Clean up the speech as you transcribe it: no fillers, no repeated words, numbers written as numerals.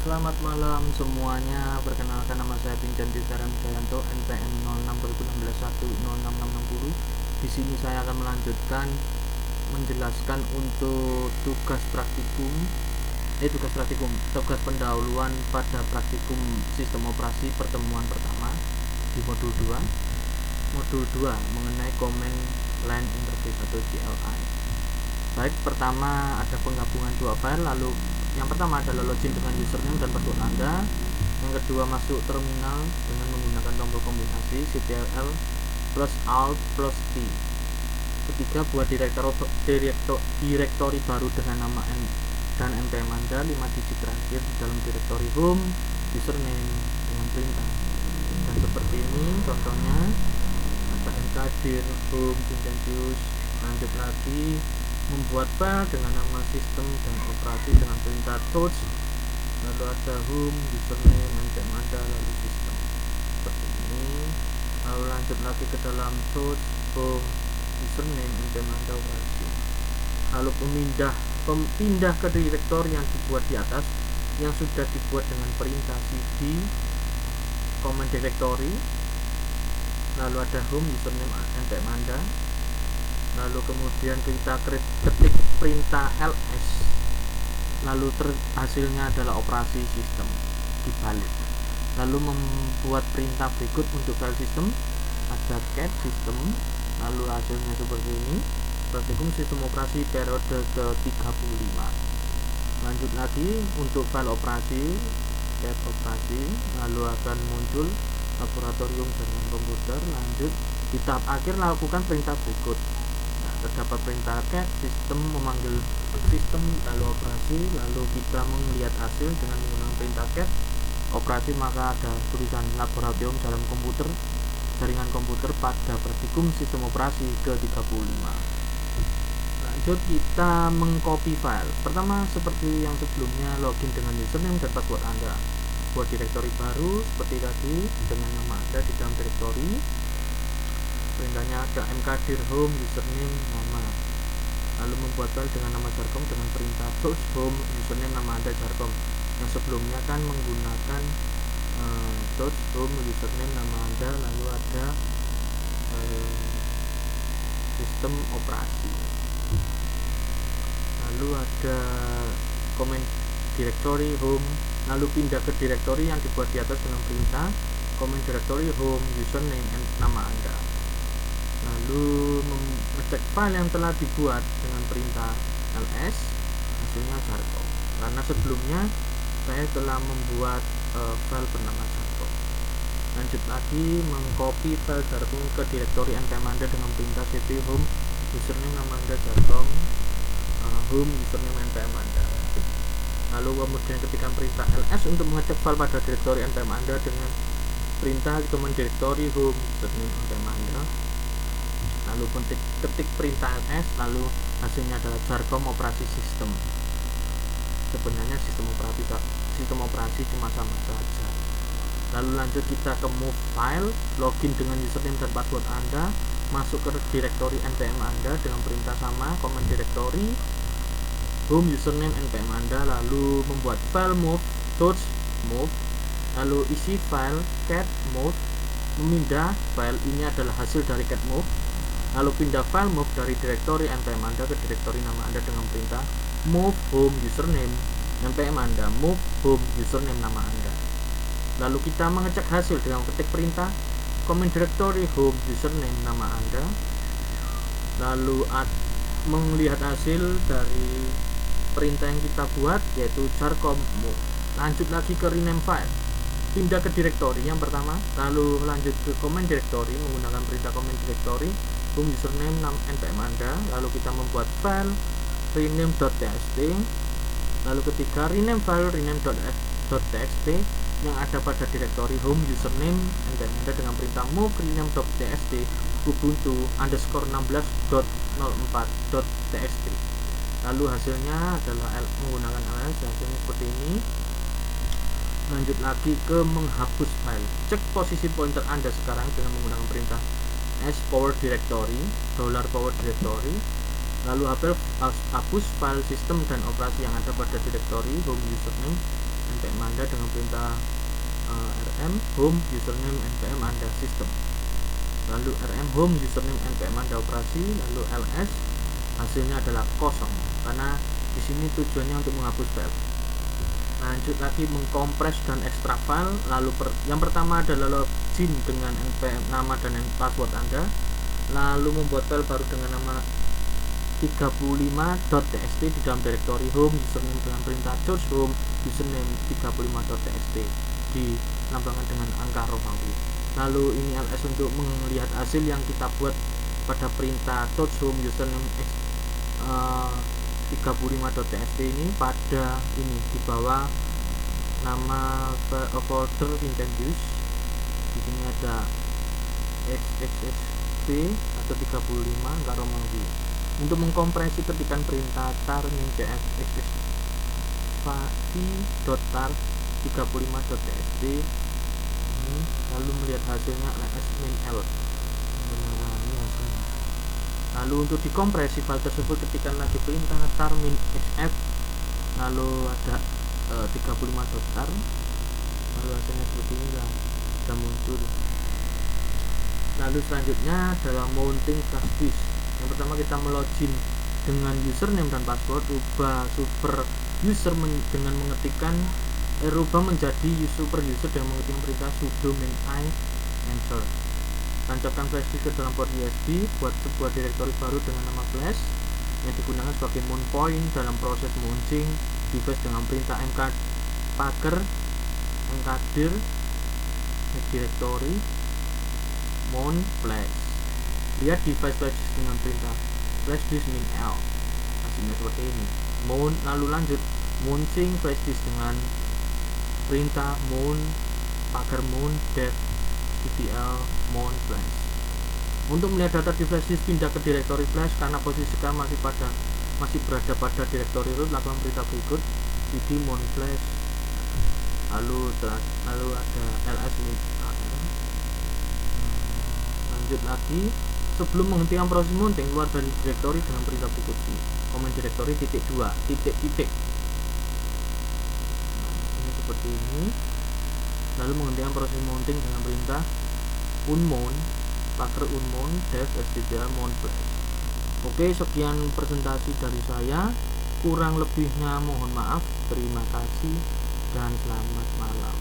Selamat malam semuanya. Perkenalkan, nama saya Pinjan Tisaran Wijayanto, NPM 06/2016 Di sini saya akan melanjutkan menjelaskan untuk tugas pendahuluan pada praktikum sistem operasi pertemuan pertama di modul 2. Modul 2 mengenai Command Line Interface atau CLI. Baik, pertama ada penggabungan dua file, lalu yang pertama adalah login dengan username dan password Anda. Yang kedua, masuk terminal dengan menggunakan tombol kombinasi Ctrl plus Alt plus T. Ketiga, buat direktori baru dengan nama dan npm Anda 5 digit terakhir di dalam direktori home, username dengan perintah. Dan seperti ini contohnya, ada mkdir home Vincenzius. Lanjut lagi, membuat file dengan nama sistem dan operasi dengan perintah touch, lalu ada home, username, npm Anda, lalu sistem. Seperti ini. Lalu lanjut lagi ke dalam touch, home, username, npm Anda, operasi. Lalu pindah ke direktori yang dibuat di atas, yang sudah dibuat dengan perintah cd command directory, lalu ada home, username, npm Anda. Lalu kemudian kita ketik perintah ls, lalu hasilnya adalah operasi sistem dibalik. Lalu membuat perintah berikut untuk file sistem, ada cat system, lalu hasilnya seperti ini, praktikum sistem operasi periode ke-35. Lanjut lagi untuk file operasi, cat operasi, lalu akan muncul laboratorium jaringan komputer. Lanjut di tahap akhir lakukan perintah berikut. Terdapat perintah cat sistem memanggil sistem, lalu operasi, lalu kita melihat hasil dengan menggunakan perintah cat operasi, maka ada tulisan laboratorium jaringan komputer pada praktikum sistem operasi ke-35. Lanjut, kita mengcopy file. Pertama, seperti yang sebelumnya, login dengan username dan password Anda. Buat direktori baru seperti tadi dengan nama Anda di dalam direktori. Perintahnya ada mkdir home, username, nama. Lalu membuat file dengan nama jarkom dengan perintah touch home, username, nama Anda, jarkom. Yang sebelumnya kan menggunakan touch home, username, nama Anda, lalu ada sistem operasi, lalu ada command directory home, lalu pindah ke direktori yang dibuat di atas dengan perintah command directory home, username, nama Anda. Lalu mengecek file yang telah dibuat dengan perintah ls, hasilnya jarkom, karena sebelumnya saya telah membuat file bernama jarkom. Lanjut lagi, mengcopy file jarkom ke direktori npm Anda dengan perintah cp home, username, nama Anda, jarkom, home, username, npm Anda. Lalu kemudian ketikkan perintah ls untuk mengecek file pada direktori npm Anda dengan perintah command directory home, username, npm Anda. Lalu ketik perintah ls, lalu hasilnya adalah jarkom operasi sistem. Sebenarnya sistem operasi cuma sama saja. Lalu lanjut kita ke move file, login dengan username dan password Anda, masuk ke direktori npm Anda dengan perintah sama command directory home, username, npm Anda, lalu membuat file move, touch move, lalu isi file cat move, memindah file ini adalah hasil dari cat move. Lalu pindah file move dari direktori npm Anda ke direktori nama Anda dengan perintah move home, username, npm Anda, move home, username, nama Anda. Lalu kita mengecek hasil dengan ketik perintah command directory home, username, nama Anda. Lalu melihat hasil dari perintah yang kita buat, yaitu jarkom move. Lanjut lagi ke rename file, pindah ke direktori yang pertama, lalu lanjut ke command directory menggunakan perintah command directory home, username, npm Anda. Lalu kita membuat file rename.txt. Lalu ketiga, rename file rename.txt yang ada pada direktori home, username, npm Anda dengan perintah move rename.txt ubuntu _16.04.txt. Lalu hasilnya adalah menggunakan ls, hasilnya seperti ini. Lanjut lagi ke menghapus file, cek posisi pointer Anda sekarang dengan menggunakan perintah power directory, $power directory, lalu hapus file sistem dan operasi yang ada pada direktori home, username, npm Anda dengan perintah rm home username npm Anda system, lalu rm home username npm Anda operasi, lalu ls hasilnya adalah kosong karena di sini tujuannya untuk menghapus file. Lanjut lagi mengkompres dan ekstrak file. Lalu yang pertama adalah login dengan npm nama dan password Anda, lalu membuat file baru dengan nama 35.txt di dalam direktori home username dengan perintah search home username 35.txt dilambangkan dengan angka Romawi. Lalu ini ls untuk melihat hasil yang kita buat pada perintah search home username 35.txt ini pada ini di bawah nama folder intend use. Di sini ada xxxp atau 35 angka Romawi. Untuk mengkompresi ketikan perintah tar min.cf xxp.tar 35.txt lalu melihat hasilnya ls min l. Lalu untuk dikompresi file tersebut ketikkan lagi perintah tar min xf, lalu ada 35.tar, lalu hasilnya seperti ini lah, sudah muncul. Lalu selanjutnya adalah mounting flash disk. Yang pertama kita melogin dengan username dan password, rubah super user dengan mengetikkan rubah menjadi super user dengan mengetikkan perintah sudo min I enter. Tancapkan flash disk ke dalam port USB, buat sebuah direktori baru dengan nama flash yang digunakan sebagai mount point dalam proses mounting device dengan perintah mkpacker mkdir directory mount flash. Lihat device flash disk dengan perintah flash disk min l, hasilnya seperti ini. Mount, lalu lanjut mounting flash disk dengan perintah mount packer mount dev ctl mount flash. Untuk melihat data di flash disk pindah ke direktori flash karena posisi sekarang masih berada pada direktori root, lakukan perintah berikut cd mount flash, lalu ada ls min al. Lanjut lagi, sebelum menghentikan proses mounting, keluar dari direktori dengan perintah berikut command direktori .2 titik. Ini seperti ini. Lalu menghentikan proses mounting dengan perintah unmount packer unmount dev stdr mount flash. Oke, sekian presentasi dari saya, kurang lebihnya mohon maaf. Terima kasih dan selamat malam.